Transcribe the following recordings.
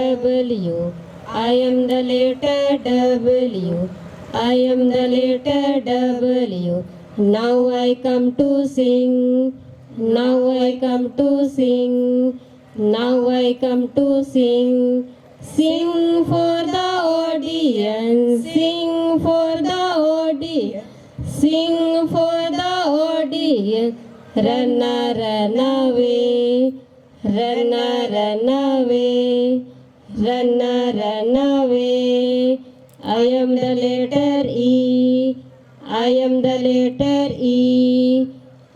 W. I am the letter W. I am the letter W. Now I come to sing. Now I come to sing. Now I come to sing. Sing for the audience. Sing for the audience. Sing for the audience. Run, run away. Run, run away. Run, run away. I am the letter E. I am the letter E.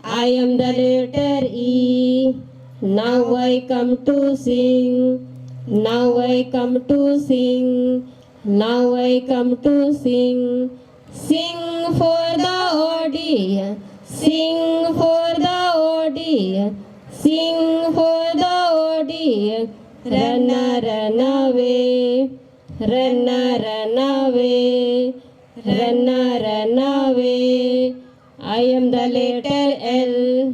I am the letter E. Now I come to sing. Now I come to sing. Now I come to sing. Sing for the audience. Sing for the audience. Sing for the audience. Run, run away. Run, run away. Run, run away. I am the letter L.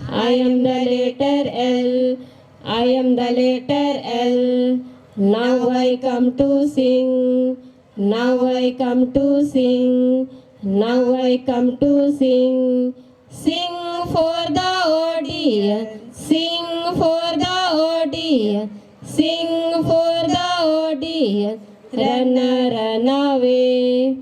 I am the letter L. I am the letter L. Now I come to sing. Now I come to sing. Now I come to sing. Sing for the audience. Sing for the audience. Sing for the audience. Run, run away.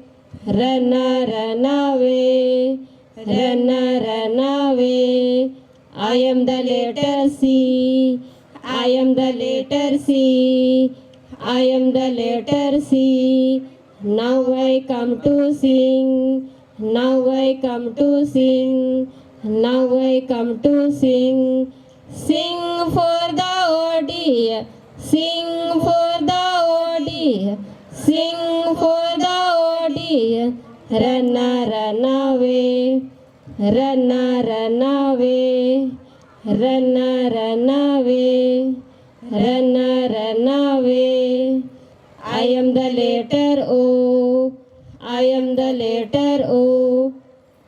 Run, run away. Run, run away. I am the letter C. I am the letter C. I am the letter C. Now I come to sing. Now I come to sing. Now I come to sing. Sing for the audience. Sing for the audience. Sing for the audience. Run, run away. Run, run away. Run, run away. Run, run away. I am the letter O. I am the letter O.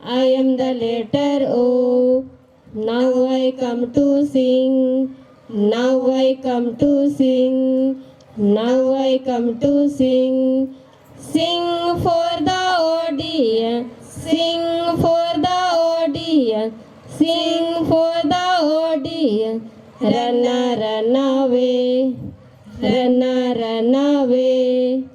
I am the letter O. Now I come to sing. Now I come to sing. Now I come to sing. Sing for the audience. Sing for the audience. Sing for the audience. Run, run away. Run, run away.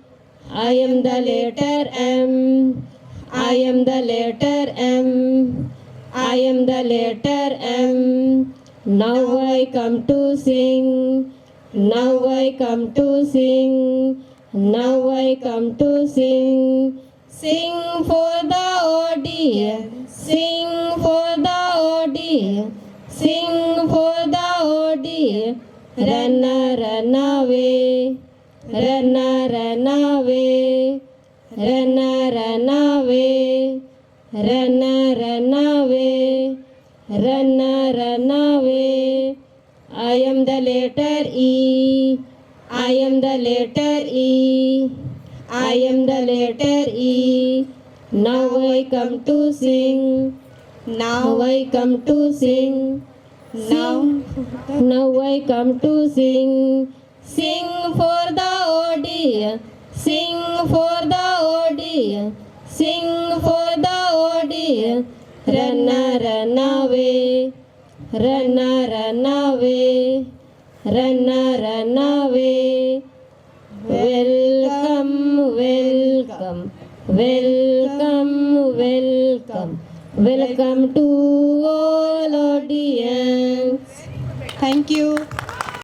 I am the letter M. I am the letter M. I am the letter M. Now I come to sing. Now I come to sing. Now I come to sing. Sing for the audience. Sing for the audience. Sing for the audience. Run, run away. Run, run away. Run, run away. Run, run away. Run, run away. I am the letter E. I am the letter E. I am the letter E. Now I come to sing. Now I come to sing. Now I come to sing. Sing for the audience. Sing for the audience. Sing for the audience. Run, run away. Run, run away. Run, run away. Welcome, welcome. Welcome, welcome. Welcome to all audience. Thank you.